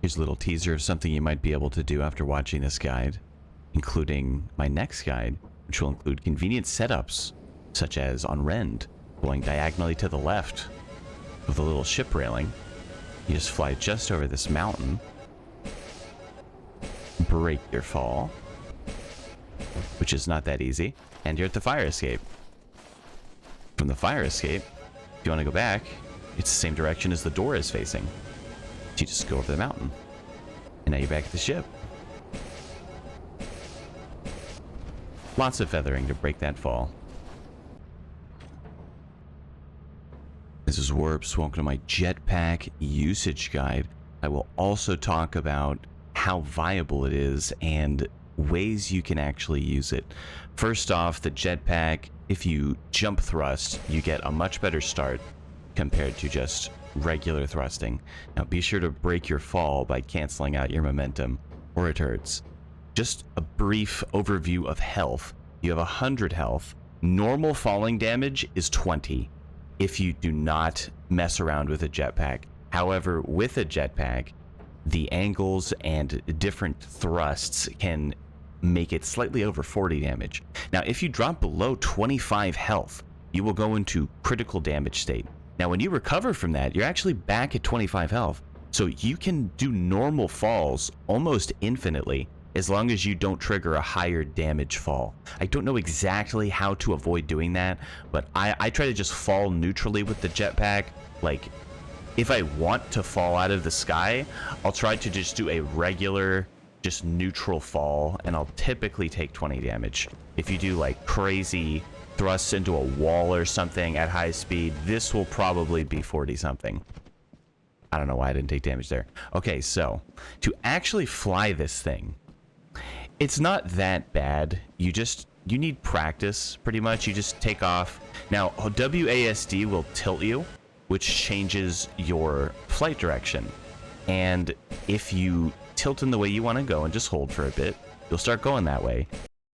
Here's a little teaser of something you might be able to do after watching this guide, including my next guide, which will include convenient setups, such as on Rend, going diagonally to the left with a little ship railing. You just fly just over this mountain, break your fall, which is not that easy, and you're at the fire escape. From the fire escape, if you want to go back, it's the same direction as the door is facing. So you just go over the mountain, and now you're back at the ship. Lots of feathering to break that fall. This is Warps. Welcome to my jetpack usage guide. I will also talk about how viable it is and ways you can actually use it. First off, the jetpack, if you jump thrust, you get a much better start compared to just regular thrusting. Now be sure to break your fall by canceling out your momentum, or it hurts. Just a brief overview of health. You have 100 health. Normal falling damage is 20 if you do not mess around with a jetpack. However, with a jetpack, the angles and different thrusts can make it slightly over 40 damage. Now, if you drop below 25 health, you will go into critical damage state. Now, when you recover from that, you're actually back at 25 health. So you can do normal falls almost infinitely as long as you don't trigger a higher damage fall. I don't know exactly how to avoid doing that, but I try to just fall neutrally with the jetpack. Like, if I want to fall out of the sky, I'll try to just do a regular, just neutral fall, and I'll typically take 20 damage. If you do like crazy thrusts into a wall or something at high speed, this will probably be 40 something. I don't know why I didn't take damage there. Okay, so to actually fly this thing, it's not that bad. You need practice, pretty much. You just take off. Now, WASD will tilt you, which changes your flight direction. And if you tilt in the way you want to go and just hold for a bit, you'll start going that way.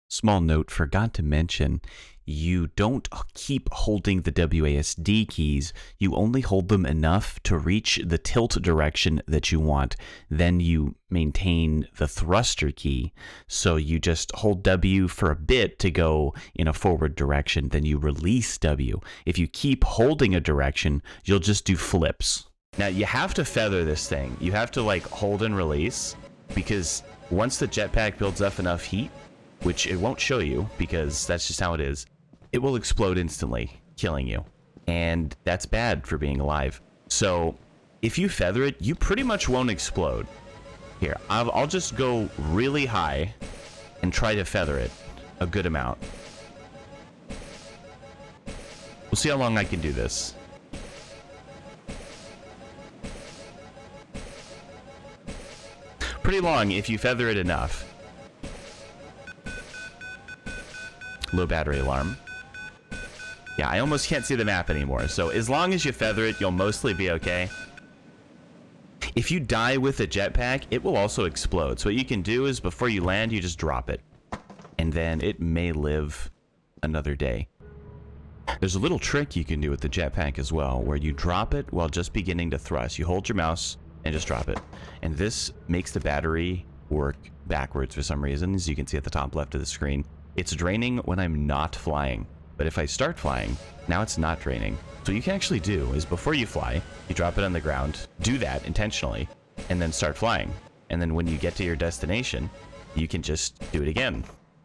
Small note, forgot to mention, you don't keep holding the WASD keys. You only hold them enough to reach the tilt direction that you want. Then you maintain the thruster key. So you just hold W for a bit to go in a forward direction. Then you release W. If you keep holding a direction, you'll just do flips. Now you have to feather this thing. You have to like hold and release, because once the jetpack builds up enough heat, which it won't show you because that's just how it is, it will explode instantly, killing you. And that's bad for being alive. So if you feather it, you pretty much won't explode. Here, I'll just go really high and try to feather it a good amount. We'll see how long I can do this. Pretty long if you feather it enough. Low battery alarm. Yeah, I almost can't see the map anymore. So as long as you feather it, you'll mostly be okay. If you die with a jetpack, it will also explode. So what you can do is before you land, you just drop it. And then it may live another day. There's a little trick you can do with the jetpack as well, where you drop it while just beginning to thrust. You hold your mouse and just drop it. And this makes the battery work backwards for some reason, as you can see at the top left of the screen. It's draining when I'm not flying, but if I start flying, now it's not draining. So what you can actually do is before you fly, you drop it on the ground, do that intentionally, and then start flying. And then when you get to your destination, you can just do it again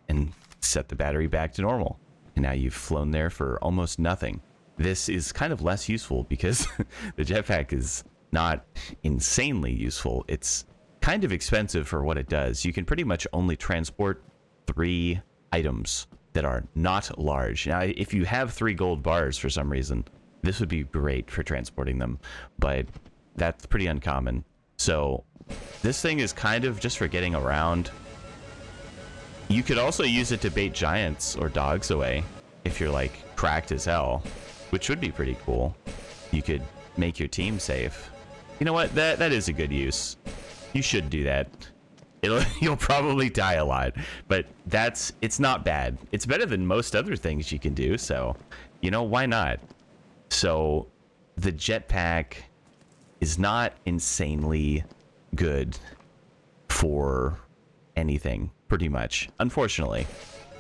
and set the battery back to normal. And now you've flown there for almost nothing. This is kind of less useful because the jetpack is not insanely useful. It's kind of expensive for what it does. You can pretty much only transport 3 items that are not large. Now, if you have 3 gold bars for some reason, this would be great for transporting them, but that's pretty uncommon. So this thing is kind of just for getting around. You could also use it to bait giants or dogs away if you're like cracked as hell, which would be pretty cool. You could make your team safe. You know what? That is a good use. You should do that. You'll probably die a lot, but it's not bad. It's better than most other things you can do, so, you know, why not? So, the jetpack is not insanely good for anything, pretty much. Unfortunately,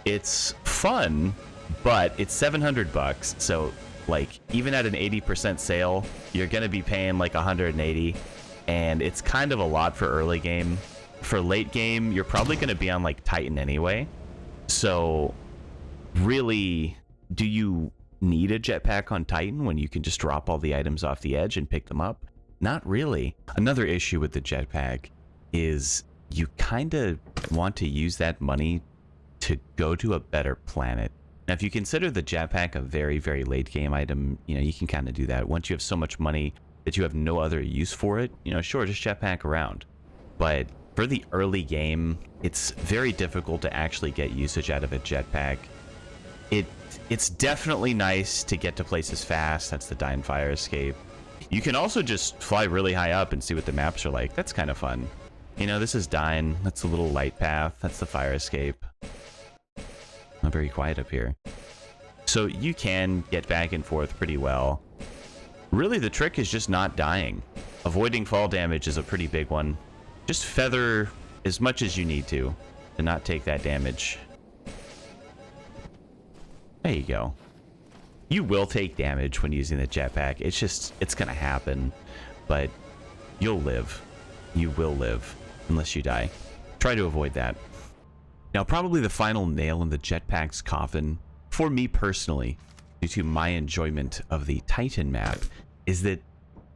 it's fun, but it's $700, so like even at an 80% sale, you're gonna be paying like 180, and it's kind of a lot for early game. For late game, you're probably gonna be on like Titan anyway. So really, do you need a jetpack on Titan when you can just drop all the items off the edge and pick them up? Not really. Another issue with the jetpack is you kind of want to use that money to go to a better planet. Now, if you consider the jetpack a very, very late game item, you know, you can kind of do that. Once you have so much money that you have no other use for it, you know, sure, just jetpack around. But for the early game, it's very difficult to actually get usage out of a jetpack. It's definitely nice to get to places fast. That's the Dying Fire Escape. You can also just fly really high up and see what the maps are like. That's kind of fun. You know, this is Dying. That's the little light path. That's the fire escape. I'm very quiet up here. So you can get back and forth pretty well. Really, the trick is just not dying. Avoiding fall damage is a pretty big one. Just feather as much as you need to not take that damage. There you go. You will take damage when using the jetpack. It's gonna happen, but you'll live. You will live, unless you die. Try to avoid that. Now, probably the final nail in the jetpack's coffin, for me personally, due to my enjoyment of the Titan map, is that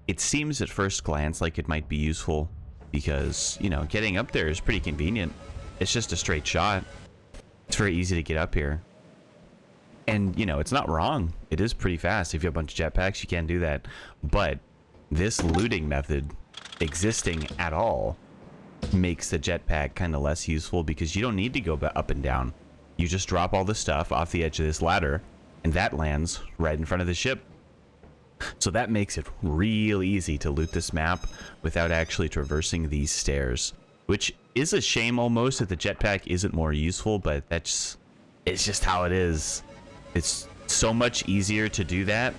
it seems at first glance like it might be useful because, you know, getting up there is pretty convenient. It's just a straight shot. It's very easy to get up here. And, you know, it's not wrong. It is pretty fast. If you have a bunch of jetpacks, you can do that. But this looting method existing at all makes the jetpack kind of less useful because you don't need to go up and down. You just drop all the stuff off the edge of this ladder, and that lands right in front of the ship. So that makes it real easy to loot this map without actually traversing these stairs, which is a shame almost that the jetpack isn't more useful, but it's just how it is. It's so much easier to do that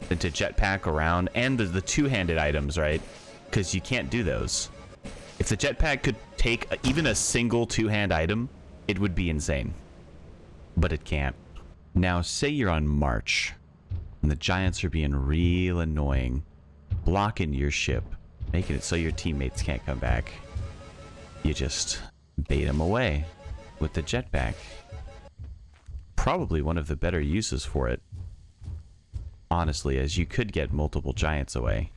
than to jetpack around, and the two-handed items, right? Because you can't do those. If the jetpack could take even a single two-hand item, it would be insane. But it can't. Now, say you're on March, and the giants are being real annoying, blocking your ship, making it so your teammates can't come back. You just bait them away with the jetpack. Probably one of the better uses for it, honestly, as you could get multiple giants away.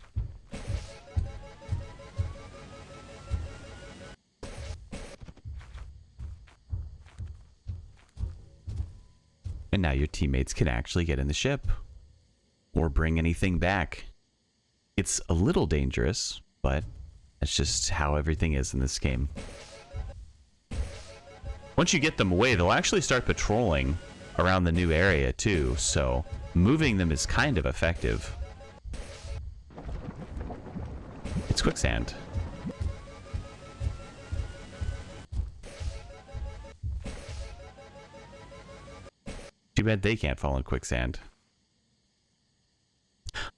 And now your teammates can actually get in the ship or bring anything back. It's a little dangerous, but that's just how everything is in this game. Once you get them away, they'll actually start patrolling around the new area too, so moving them is kind of effective. It's quicksand. Too bad they can't fall in quicksand.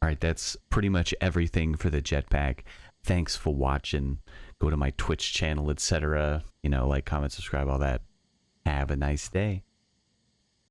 Alright, that's pretty much everything for the jetpack. Thanks for watching. Go to my Twitch channel, etc. You know, like, comment, subscribe, all that. Have a nice day.